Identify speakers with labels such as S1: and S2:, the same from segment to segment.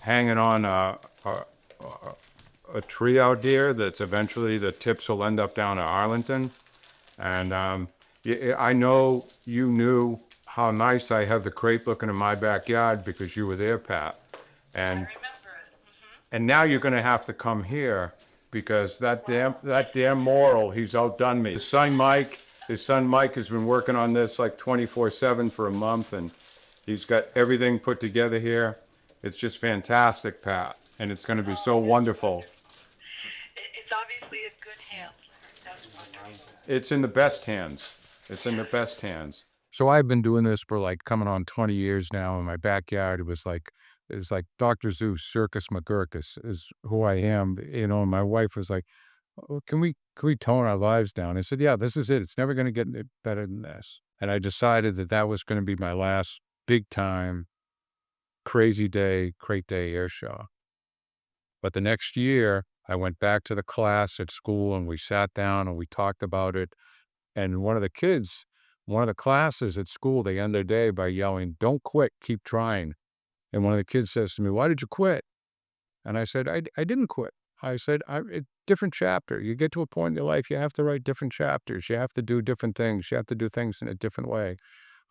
S1: hanging on a tree out here that's eventually the tips will end up down at Arlington. And I know you knew how nice I have the crepe looking in my backyard because you were there, Pat. And and now you're going to have to come here because that damn moral, he's outdone me. His son Mike has been working on this like 24/7 for a month, and he's got everything put together here. It's just fantastic, Pat, and it's going to be so wonderful.
S2: It's obviously in good hands, Larry. That's wonderful.
S1: It's in the best hands. It's in the best hands. So I've been doing this for like coming on 20 years now in my backyard. It was like Dr. Zeus, Circus McGurkus is who I am, and my wife was like, "Oh, can we tone our lives down?" I said, "Yeah, this is it. It's never going to get better than this." And I decided that that was going to be my last big time crazy day, crate day air show. But the next year, I went back to the class at school and we sat down and we talked about it. And one of the classes at school, they end their day by yelling, "Don't quit, keep trying." And one of the kids says to me, "Why did you quit?" And I said, I didn't quit. I said, different chapter. You get to a point in your life, you have to write different chapters. You have to do different things. You have to do things in a different way.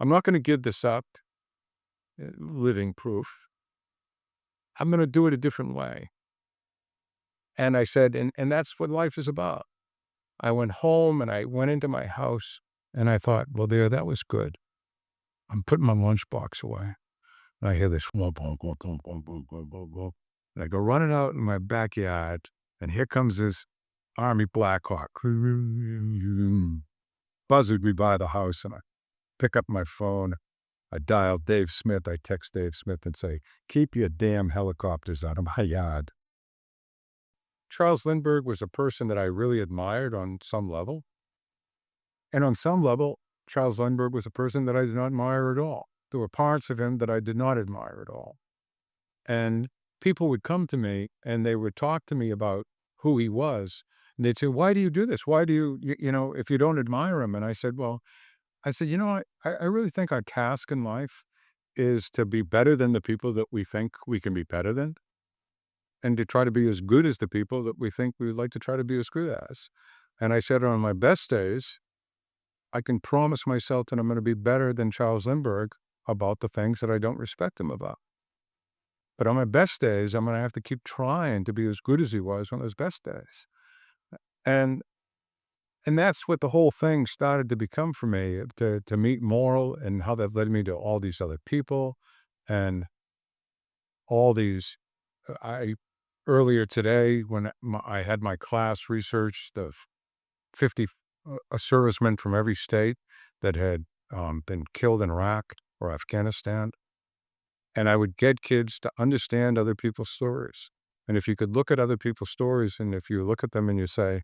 S1: I'm not going to give this up, living proof. I'm going to do it a different way. And I said, and that's what life is about. I went home and I went into my house and I thought, well, that was good. I'm putting my lunchbox away. And I hear this womp, womp, womp, womp, womp, womp, womp, womp, womp. And I go running out in my backyard, and here comes this Army Blackhawk. Buzzed me by the house, and I pick up my phone. I dial Dave Smith. I text Dave Smith and say, "Keep your damn helicopters out of my yard." Charles Lindbergh was a person that I really admired on some level. And on some level, Charles Lindbergh was a person that I did not admire at all. There were parts of him that I did not admire at all. And people would come to me and they would talk to me about who he was. And they'd say, "Why do you do this? Why do if you don't admire him?" And I said, I really think our task in life is to be better than the people that we think we can be better than, and to try to be as good as the people that we think we would like to try to be as good as. And I said, on my best days, I can promise myself that I'm going to be better than Charles Lindbergh about the things that I don't respect him about. But on my best days, I'm going to have to keep trying to be as good as he was on his best days. And and that's what the whole thing started to become for me, to meet Moral and how that led me to all these other people and all these I earlier today when I had my class research the 50 servicemen from every state that had been killed in Iraq or Afghanistan. And I would get kids to understand other people's stories. And if you could look at other people's stories and if you look at them and you say,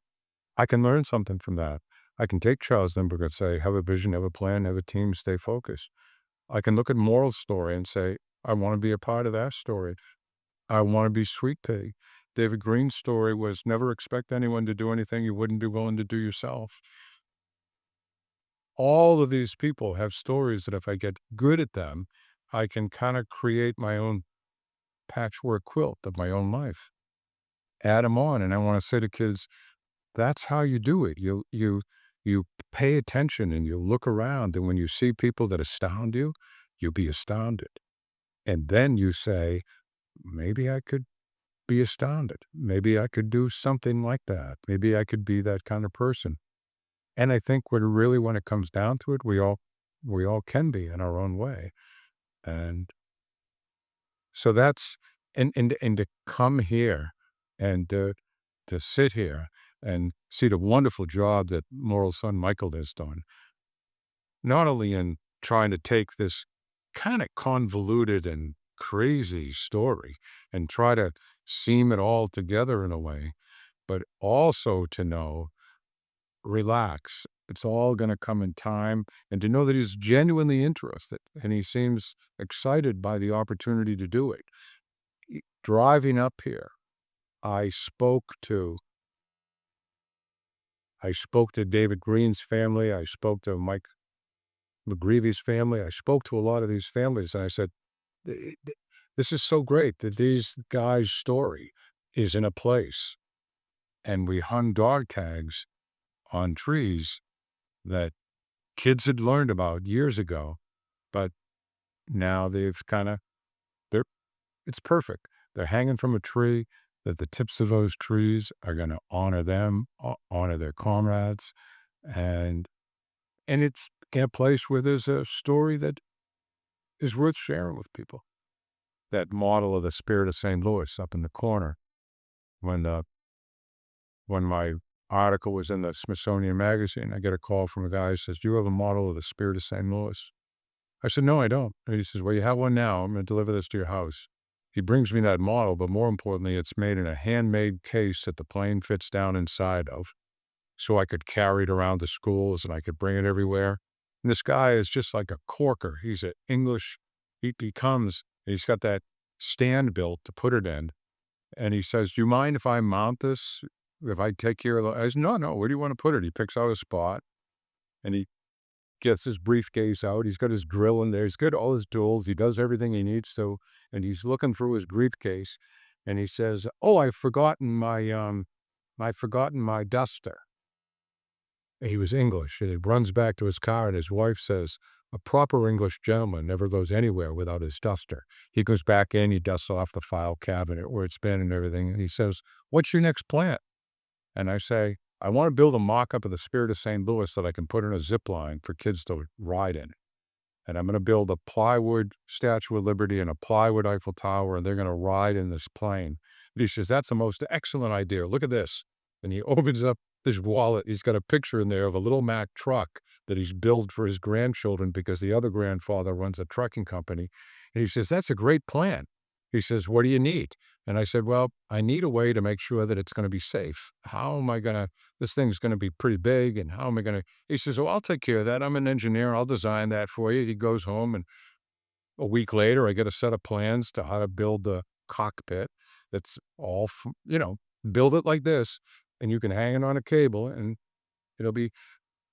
S1: I can learn something from that. I can take Charles Lindbergh and say, have a vision, have a plan, have a team, stay focused. I can look at Moral's story and say, I want to be a part of that story. I want to be Sweet Pea. David Green's story was never expect anyone to do anything you wouldn't be willing to do yourself. All of these people have stories that if I get good at them, I can kind of create my own patchwork quilt of my own life. Add them on, and I want to say to kids, that's how you do it. You pay attention and you look around, and when you see people that astound you, you be astounded. And then you say, maybe I could be astounded. Maybe I could do something like that. Maybe I could be that kind of person. And I think when it comes down to it, we all can be in our own way. And so that's and to come here and to sit here and see the wonderful job that Moral's son Michael has done, not only in trying to take this kind of convoluted and crazy story and try to seam it all together in a way, but also to know, relax. It's all going to come in time, and to know that he's genuinely interested and he seems excited by the opportunity to do it. Driving up here, I spoke to I spoke to David Green's family. I spoke to Mike McGreevy's family. I spoke to a lot of these families, and I said, this is so great that these guys' story is in a place, and we hung dog tags on trees that kids had learned about years ago, but now they've kinda they're it's perfect. They're hanging from a tree that the tips of those trees are gonna honor them, honor their comrades, and it's in a place where there's a story that is worth sharing with people. That model of the Spirit of St. Louis up in the corner when the when my article was in the Smithsonian Magazine, I get a call from a guy who says, "Do you have a model of the Spirit of St. Louis?" I said, "No, I don't." And he says, "Well, you have one now. I'm gonna deliver this to your house." He brings me that model, but more importantly, it's made in a handmade case that the plane fits down inside of, so I could carry it around the schools and I could bring it everywhere. And this guy is just like a corker. He's an English. He comes. He's got that stand built to put it in, and he says, "Do you mind if I mount this? If I take care of the?" I said, "No, no. Where do you want to put it?" He picks out a spot, and he gets his briefcase out. He's got his drill in there. He's got all his tools. He does everything he needs to, and he's looking through his briefcase, and he says, "Oh, I've forgotten my duster." He was English, and he runs back to his car, and his wife says, "A proper English gentleman never goes anywhere without his duster." He goes back in, he dusts off the file cabinet where it's been and everything, and he says, "What's your next plan?" And I say, "I want to build a mock-up of the Spirit of St. Louis that I can put in a zip line for kids to ride in. And I'm gonna build a plywood Statue of Liberty and a plywood Eiffel Tower, and they're gonna ride in this plane." And he says, "That's the most excellent idea. Look at this." And he opens up his wallet. He's got a picture in there of a little Mack truck that he's built for his grandchildren because the other grandfather runs a trucking company. And he says, "That's a great plan." He says, "What do you need?" And I said, "Well, I need a way to make sure that it's gonna be safe. How am I gonna this thing's gonna be pretty big, and how am I gonna?" He says, "Oh, I'll take care of that. I'm an engineer. I'll design that for you." He goes home, and a week later, I get a set of plans to how to build the cockpit. That's all, build it like this, and you can hang it on a cable, and it'll be.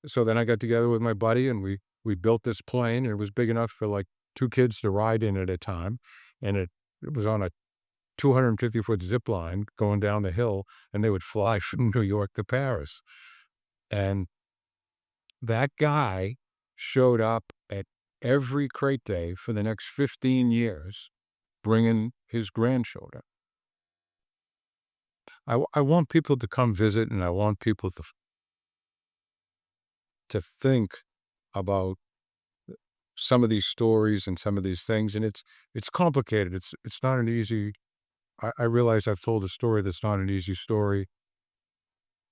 S1: So then I got together with my buddy, and we built this plane, and it was big enough for like two kids to ride in at a time, and it was on a 250-foot zip line going down the hill, and they would fly from New York to Paris. And that guy showed up at every crate day for the next 15 years, bringing his grandchildren. I want people to come visit, and I want people to think about some of these stories and some of these things, and it's complicated. It's not an easy. I realize I've told a story that's not an easy story.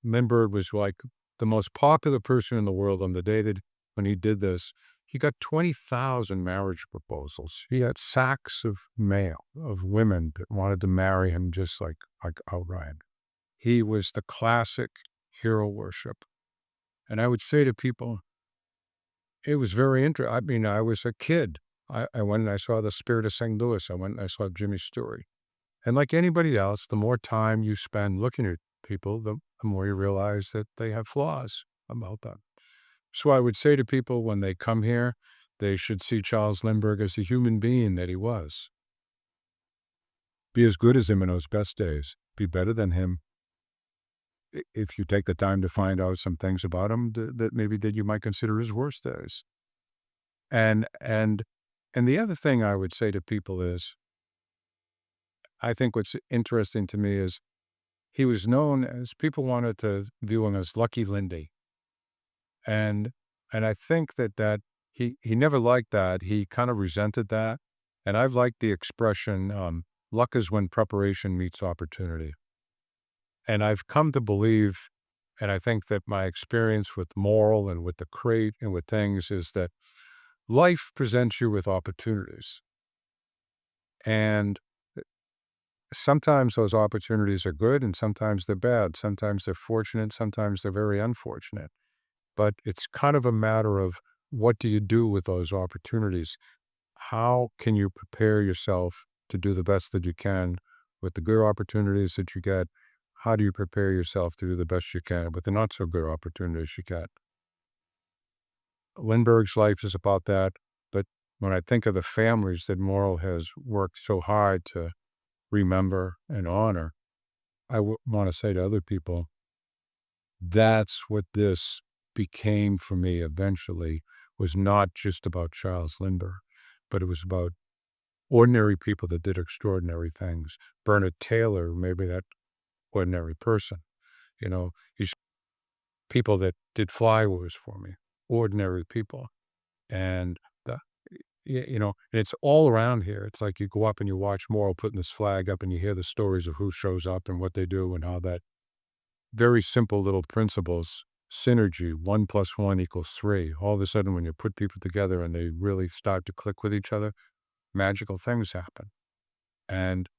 S1: Lindbergh was like the most popular person in the world on the day that when he did this. He got 20,000 marriage proposals. He had sacks of mail of women that wanted to marry him just like outright. He was the classic hero worship. And I would say to people, it was very interesting. I mean, I was a kid. I went and I saw the Spirit of St. Louis. I went and I saw Jimmy's story. And like anybody else, the more time you spend looking at people, the more you realize that they have flaws about them. So I would say to people when they come here, they should see Charles Lindbergh as the human being that he was. Be as good as him in those best days. Be better than him if you take the time to find out some things about him that maybe that you might consider his worst days. And and and the other thing I would say to people is, I think what's interesting to me is he was known as people wanted to view him as Lucky Lindy. And I think that he never liked that. He kind of resented that. And I've liked the expression, luck is when preparation meets opportunity. And I've come to believe, and I think that my experience with moral and with the crate and with things is that life presents you with opportunities. And sometimes those opportunities are good and sometimes they're bad. Sometimes they're fortunate, sometimes they're very unfortunate. But it's kind of a matter of what do you do with those opportunities? How can you prepare yourself to do the best that you can with the good opportunities that you get? How do you prepare yourself to do the best you can with the not so good opportunities you get? Lindbergh's life is about that, but when I think of the families that Morrill has worked so hard to remember and honor, I want to say to other people, that's what this became for me eventually, was not just about Charles Lindbergh, but it was about ordinary people that did extraordinary things. Bernard Taylor, maybe that ordinary person, you know, he's people that did flywheels for me, ordinary people. And the, and it's all around here. It's like you go up and you watch Morrill putting this flag up and you hear the stories of who shows up and what they do and how that very simple little principles, synergy, 1 + 1 = 3. All of a sudden, when you put people together and they really start to click with each other, magical things happen. And,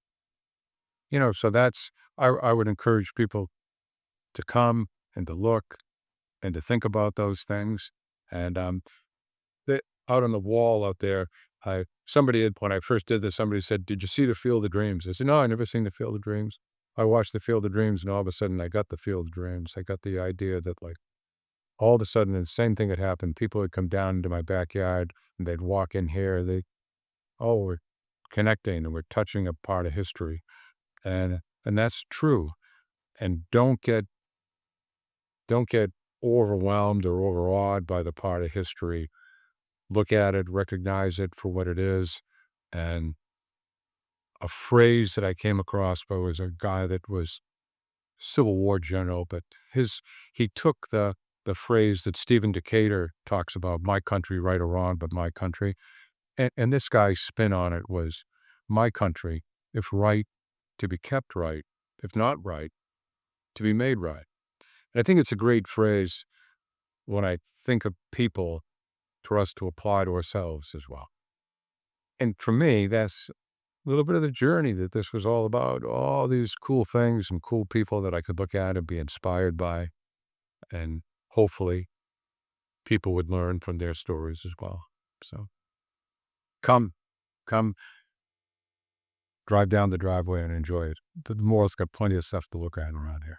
S1: so I would encourage people to come and to look and to think about those things. And out on the wall out there, when I first did this, somebody said, "Did you see the Field of Dreams?" I said, "No, I never seen the Field of Dreams." I watched the Field of Dreams, and all of a sudden, I got the Field of Dreams. I got the idea that, like, all of a sudden, the same thing had happened. People would come down into my backyard, and they'd walk in here. We're connecting, and we're touching a part of history, and that's true. And don't get overwhelmed or overawed by the part of history. Look at it, recognize it for what it is. And a phrase that I came across by was a guy that was Civil War general, but he took the phrase that Stephen Decatur talks about, "My country, right or wrong, but my country." And this guy's spin on it was, "My country, if right, to be kept right, if not right, to be made right." And I think it's a great phrase when I think of people for us to apply to ourselves as well. And for me, that's a little bit of the journey that this was all about, all these cool things and cool people that I could look at and be inspired by. And hopefully people would learn from their stories as well. So come, come, drive down the driveway and enjoy it. The Morrill's got plenty of stuff to look at around here.